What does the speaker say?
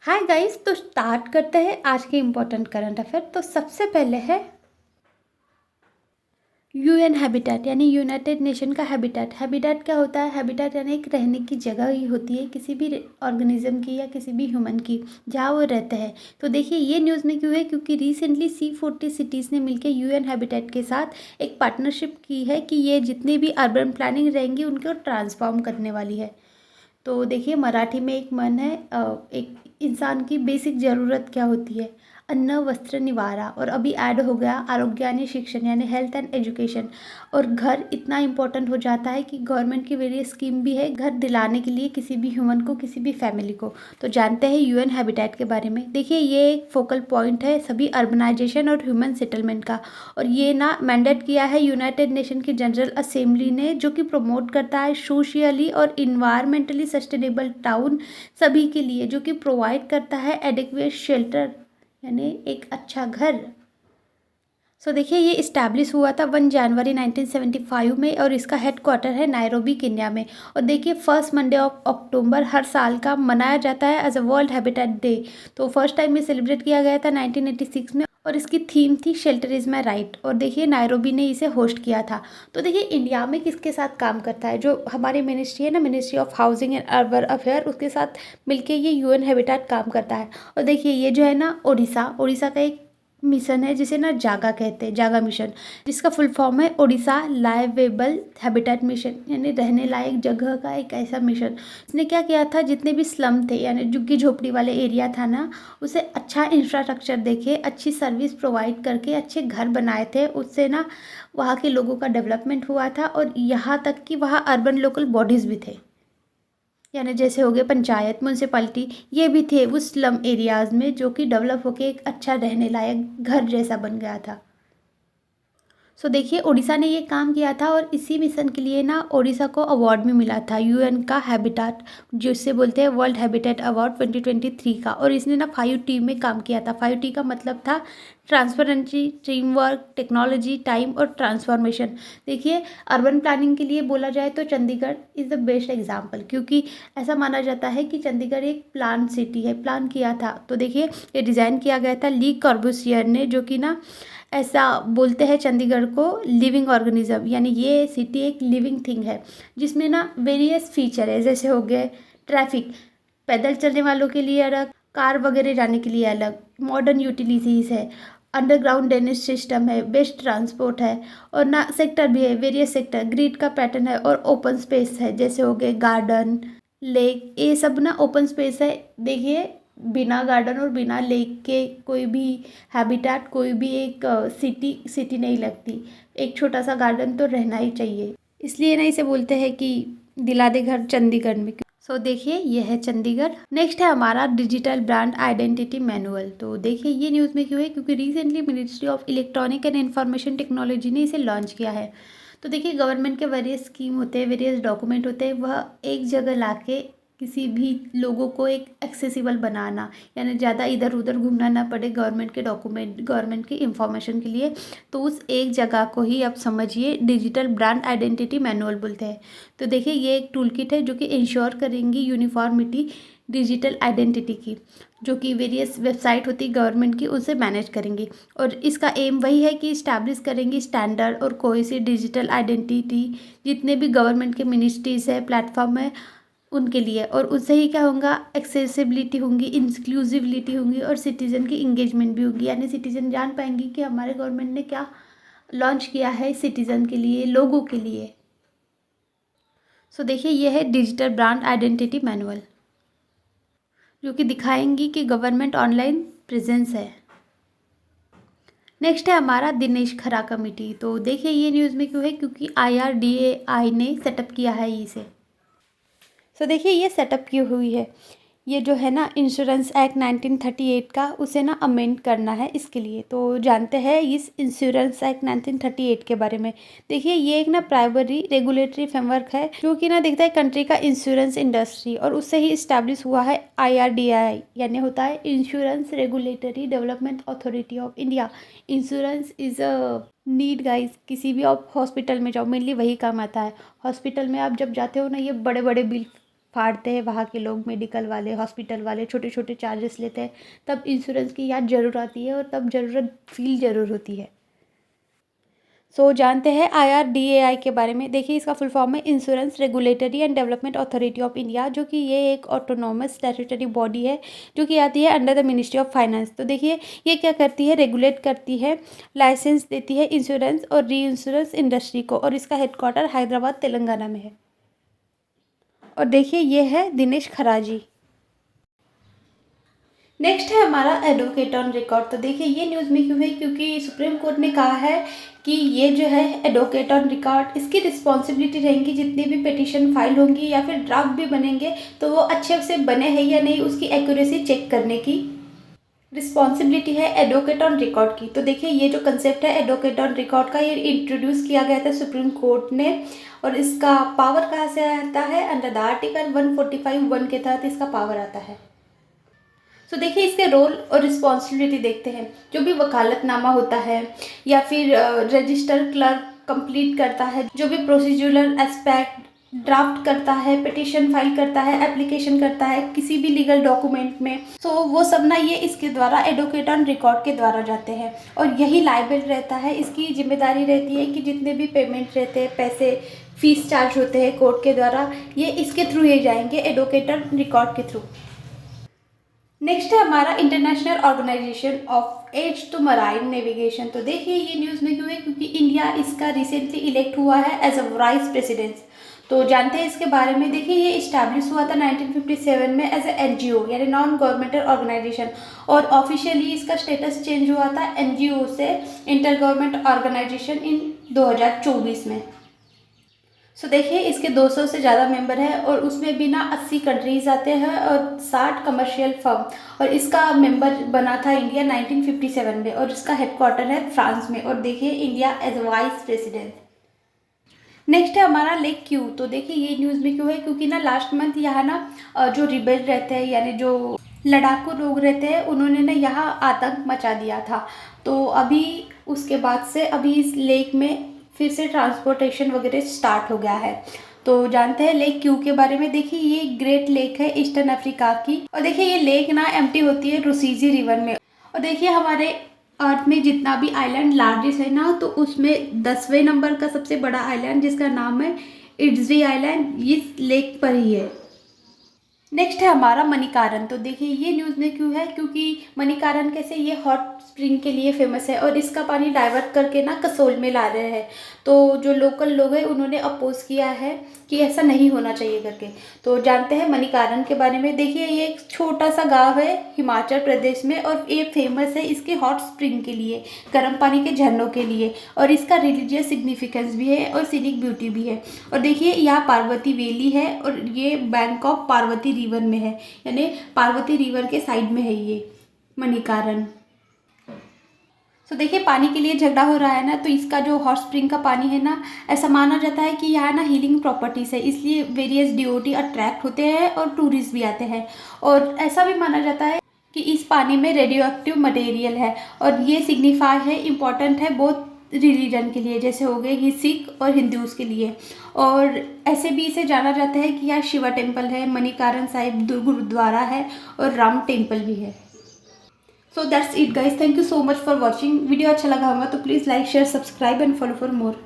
Hi guys, तो start करते हैं आज के इम्पोर्टेंट करंट अफेयर। तो सबसे पहले है यूएन हैबिटेट यानी यूनाइटेड नेशन का हैबिटेट। हैबिटेट क्या होता है? हैबिटेट यानी एक रहने की जगह ही होती है किसी भी ऑर्गेनिज्म की या किसी भी ह्यूमन की, जहाँ वो रहते हैं। तो देखिए ये न्यूज़ में क्यों है, क्योंकि रिसेंटली C40 सिटीज़ ने मिलकर यूएन हैबिटेट के साथ एक पार्टनरशिप की है कि ये जितनी भी अर्बन प्लानिंग रहेंगी उनको ट्रांसफॉर्म करने वाली है। तो देखिए मराठी में एक मन है, एक इंसान की बेसिक ज़रूरत क्या होती है? अन्न, वस्त्र, निवारा, और अभी ऐड हो गया आरोग्य यानी शिक्षण यानी हेल्थ एंड एजुकेशन। और घर इतना इम्पोर्टेंट हो जाता है कि गवर्नमेंट की वेरियस स्कीम भी है घर दिलाने के लिए किसी भी ह्यूमन को, किसी भी फैमिली को। तो जानते हैं यूएन हैबिटेट के बारे में। देखिए ये एक फोकल पॉइंट है सभी अर्बनाइजेशन और ह्यूमन सेटलमेंट का, और ये ना मैंडेट किया है यूनाइटेड नेशन की जनरल असेंबली ने, जो कि प्रमोट करता है सोशियली और इन्वायरमेंटली सस्टेनेबल टाउन सभी के लिए, जो कि प्रोवाइड करता है एडिक्वेट शेल्टर यानी एक अच्छा घर। देखिए ये इस्टेब्लिश हुआ था 1 जनवरी 1975 में, और इसका हेडक्वार्टर है नायरोबी, केन्या में। और देखिए फर्स्ट मंडे ऑफ अक्टूबर हर साल का मनाया जाता है as a world habitat day. तो फर्स्ट टाइम ये सेलिब्रेट किया गया था 1986 में, और इसकी थीम थी शेल्टर इज़ माई राइट। और देखिए नायरोबी ने इसे होस्ट किया था। तो देखिए इंडिया में किसके साथ काम करता है? जो हमारी मिनिस्ट्री है ना, ministry of housing and urban affair, उसके साथ मिलके ये यूएन हैबिटेट काम करता है। और देखिए ये जो है ना उड़ीसा का एक मिशन है जिसे ना जागा कहते हैं, जागा मिशन, जिसका फुल फॉर्म है ओडिशा लाइवेबल हैबिटेट मिशन, यानी रहने लायक जगह का एक ऐसा मिशन। इसने क्या किया था, जितने भी स्लम थे यानी झुग्गी झोपड़ी वाले एरिया था ना, उसे अच्छा इंफ्रास्ट्रक्चर देके, अच्छी सर्विस प्रोवाइड करके अच्छे घर बनाए थे। उससे ना वहाँ के लोगों का डेवलपमेंट हुआ था, और यहाँ तक कि वहाँ अर्बन लोकल बॉडीज़ भी थे, यानी जैसे हो गए पंचायत, म्यूनसिपैलिटी, ये भी थे उस स्लम एरियाज़ में, जो कि डेवलप होके एक अच्छा रहने लायक घर जैसा बन गया था। देखिए उड़ीसा ने ये काम किया था, और इसी मिशन के लिए ना उड़ीसा को अवार्ड भी मिला था यूएन का हैबिटेट, जिससे बोलते हैं वर्ल्ड हैबिटेट अवार्ड 2023 का। और इसने ना 5T में काम किया था। 5T का मतलब था transparency, team work, technology, time और ट्रांसफॉर्मेशन। देखिए अर्बन प्लानिंग के लिए बोला जाए तो Chandigarh is the best example, क्योंकि ऐसा माना जाता है कि चंडीगढ़ एक प्लान सिटी है, प्लान किया था। तो देखिए ये डिज़ाइन किया गया था ली कॉर्बूसियर ने, जो कि ना ऐसा बोलते हैं चंडीगढ़ को लिविंग ऑर्गेनिज्म, यानी ये सिटी एक लिविंग थिंग है, जिसमें ना वेरियस फीचर है, जैसे हो गए ट्रैफिक, पैदल चलने वालों के लिए अलग, कार वगैरह जाने के लिए अलग, मॉडर्न यूटिलिटीज़ है, अंडरग्राउंड ड्रेनेज सिस्टम है, बेस्ट ट्रांसपोर्ट है, और ना सेक्टर भी है, वेरियस सेक्टर, ग्रिड का पैटर्न है, और ओपन स्पेस है, जैसे हो गए गार्डन, लेक, ये सब ना ओपन स्पेस है। देखिए बिना गार्डन और बिना लेक के कोई भी हैबिटेट, कोई भी एक सिटी नहीं लगती। एक छोटा सा गार्डन तो रहना ही चाहिए, इसलिए ना इसे बोलते हैं कि दिला दे घर चंडीगढ़ में। देखिए ये है चंडीगढ़। नेक्स्ट है हमारा डिजिटल ब्रांड आइडेंटिटी मैनुअल। तो देखिए ये न्यूज़ में क्यों है, क्योंकि recently ministry of electronic and information technology ने इसे लॉन्च किया है। तो देखिए गवर्नमेंट के वेरियस स्कीम होते हैं, वेरियस डॉक्यूमेंट होते हैं, वह एक जगह लाके किसी भी लोगों को एक एक्सेसिबल बनाना, यानी ज़्यादा इधर उधर घूमना ना पड़े गवर्नमेंट के डॉक्यूमेंट, गवर्नमेंट की इंफॉर्मेशन के लिए। तो उस एक जगह को ही आप समझिए डिजिटल ब्रांड आइडेंटिटी मैनुअल बोलते हैं। तो देखिए ये एक टूल किट है जो कि इंश्योर करेंगी यूनिफॉर्मिटी डिजिटल आइडेंटिटी की, जो कि वेरियस वेबसाइट होती है गवर्नमेंट की, उनसे मैनेज करेंगी। और इसका एम वही है कि इस्टेब्लिश करेंगी स्टैंडर्ड और कोई सी डिजिटल आइडेंटिटी जितने भी गवर्नमेंट के मिनिस्ट्रीज़ है, प्लेटफॉर्म है, उनके लिए। और उससे ही क्या होगा, एक्सेसिबिलिटी होंगी, इंक्लूसिविलिटी होंगी, और सिटीज़न की इंगेजमेंट भी होगी, यानी सिटीज़न जान पाएंगी कि हमारे गवर्नमेंट ने क्या लॉन्च किया है सिटीज़न के लिए, लोगों के लिए। देखिए ये है डिजिटल ब्रांड आइडेंटिटी मैनुअल, जो कि दिखाएंगी कि गवर्नमेंट ऑनलाइन प्रेजेंस है। नेक्स्ट है हमारा दिनेश खरा कमेटी। तो देखिए ये न्यूज़ में क्यों है, क्योंकि IRDAI ने सेटअप किया है इसे। देखिए ये सेटअप की हुई है, ये जो है ना इंश्योरेंस एक्ट 1938 का, उसे ना अमेंड करना है इसके लिए। तो जानते हैं इस इंश्योरेंस एक्ट 1938 के बारे में। देखिए ये एक ना प्राइमरी रेगुलेटरी फ्रेमवर्क है, जो कि ना देखता है कंट्री का इंश्योरेंस इंडस्ट्री, और उससे ही इस्टेब्लिश हुआ है IRDAI, यानी होता है insurance regulatory development authority of India. Insurance is a need guys, किसी भी आप हॉस्पिटल में जाओ मेनली वही काम आता है। हॉस्पिटल में आप जब जाते हो ना, ये बड़े बड़े बिल फाड़ते हैं वहाँ के लोग, मेडिकल वाले, हॉस्पिटल वाले छोटे छोटे चार्जेस लेते हैं, तब इंश्योरेंस की याद ज़रूर आती है और तब ज़रूरत फील ज़रूर होती है। जानते हैं IRDAI के बारे में। देखिए इसका फुल फॉर्म है insurance regulatory and development authority of India, जो कि ये एक ऑटोनॉमस स्टैट्यूटरी बॉडी है जो कि आती है under the ministry of finance. तो देखिए ये क्या करती है, रेगुलेट करती है, लाइसेंस देती है इंश्योरेंस और री इंश्योरेंस इंडस्ट्री को, और इसका हेडक्वार्टर हैदराबाद तेलंगाना में है। और देखिए ये है दिनेश खराजी। नेक्स्ट है हमारा एडवोकेट ऑन रिकॉर्ड। तो देखिए ये न्यूज़ में क्यों है, क्योंकि सुप्रीम कोर्ट ने कहा है कि ये जो है एडवोकेट ऑन रिकॉर्ड, इसकी रिस्पॉन्सिबिलिटी रहेंगी जितनी भी पिटीशन फाइल होंगी या फिर ड्राफ्ट भी बनेंगे तो वो अच्छे से बने हैं या नहीं, उसकी एक्यूरेसी चेक करने की रिस्पॉन्सिबिलिटी है एडवोकेट ऑन रिकॉर्ड की। तो देखिए ये जो कंसेप्ट है एडवोकेट ऑन रिकॉर्ड का, ये इंट्रोड्यूस किया गया था सुप्रीम कोर्ट ने, और इसका पावर कहाँ से आता है, अंडर द आर्टिकल 145(1) के तहत इसका पावर आता है। तो देखिए इसके रोल और रिस्पॉन्सिबिलिटी देखते हैं। जो भी वकालतनामा होता है या फिर रजिस्टर क्लर्क कंप्लीट करता है, जो भी प्रोसीजरल एस्पेक्ट ड्राफ्ट करता है, पिटीशन फाइल करता है, एप्लीकेशन करता है किसी भी लीगल डॉक्यूमेंट में, तो वो सब ना ये इसके द्वारा एडवोकेट ऑन रिकॉर्ड के द्वारा जाते हैं, और यही लायबल रहता है, इसकी जिम्मेदारी रहती है कि जितने भी पेमेंट रहते हैं, पैसे फीस चार्ज होते हैं कोर्ट के द्वारा, ये इसके थ्रू ही जाएंगे, एडवोकेट ऑन रिकॉर्ड के थ्रू। नेक्स्ट है हमारा international organisation of aid to marine navigation. तो देखिए ये न्यूज़ में क्यों है, क्योंकि इंडिया इसका रिसेंटली इलेक्ट हुआ है एज अ वाइस प्रेसिडेंट। तो जानते हैं इसके बारे में। देखिए ये इस्टेब्लिश हुआ था 1957 में एज ए NGO यानी नॉन गवर्नमेंटल ऑर्गेनाइजेशन, और ऑफिशियली इसका स्टेटस चेंज हुआ था NGO से इंटर गवर्नमेंट ऑर्गेनाइजेशन इन 2024 में। देखिए इसके 200 से ज़्यादा मेंबर हैं, और उसमें भी ना 80 कंट्रीज़ आते हैं और 60 कमर्शियल फर्म, और इसका मेंबर बना था इंडिया 1957 में, और इसका हेडक्वार्टर है फ्रांस में। और देखिए India as vice president. Next है हमारा लेक क्यू। तो देखिए ये न्यूज़ में क्यों है, क्योंकि ना लास्ट मंथ यहाँ ना जो रिबेल रहते हैं यानी जो लड़ाकू लोग रहते हैं, उन्होंने ना यहाँ आतंक मचा दिया था। तो अभी उसके बाद से अभी इस लेक में फिर से ट्रांसपोर्टेशन वगैरह स्टार्ट हो गया है। तो जानते हैं लेक क्यू के बारे में। देखिए ये ग्रेट लेक है ईस्टर्न अफ्रीका की, और देखिए ये लेक ना एम्प्टी होती है रुसीजी रिवर में। और देखिए हमारे अर्थ में जितना भी आइलैंड लार्जेस्ट है ना, तो उसमें 10वें नंबर का सबसे बड़ा आइलैंड जिसका नाम है इड्सवी आइलैंड, इस लेक पर ही है। नेक्स्ट है हमारा मणिकारण। तो देखिए ये न्यूज़ में क्यों है, क्योंकि मणिकारण कैसे ये हॉट स्प्रिंग के लिए फेमस है, और इसका पानी डाइवर्ट करके ना कसोल में ला रहे हैं। तो जो लोकल लोग हैं उन्होंने अपोज किया है कि ऐसा नहीं होना चाहिए करके। तो जानते हैं मणिकारण के बारे में। देखिए ये एक छोटा सा गांव है हिमाचल प्रदेश में, और ये फेमस है इसके हॉट स्प्रिंग के लिए, गर्म पानी के झरनों के लिए, और इसका रिलीजियस सिग्निफिकेंस भी है और सीनिक ब्यूटी भी है। और देखिए यहाँ पार्वती वैली है, और ये बैंक ऑफ पार्वती रिवर में है, यानी पार्वती रिवर के साइड में है ये मणिकारण। देखिए पानी के लिए झगड़ा हो रहा है ना, तो इसका जो हॉट स्प्रिंग का पानी है ना, ऐसा माना जाता है कि यहाँ ना हीलिंग प्रॉपर्टीज है, इसलिए वेरियस डिओटी अट्रैक्ट होते हैं और टूरिस्ट भी आते हैं। और ऐसा भी माना जाता है कि इस पानी में रेडियो एक्टिव मटेरियल है, और ये सिग्निफाई है, इम्पॉर्टेंट है बहुत रिलीजन के लिए, जैसे हो गए सिख और हिंदूज़ के लिए। और ऐसे भी इसे जाना जाता है कि यहाँ शिवा टेम्पल है, मणिकारण साहिब गुरुद्वारा है, और राम टेम्पल भी है। So that's it guys, thank you so much for watching. Video अच्छा लगा होगा तो please like share subscribe and follow for more.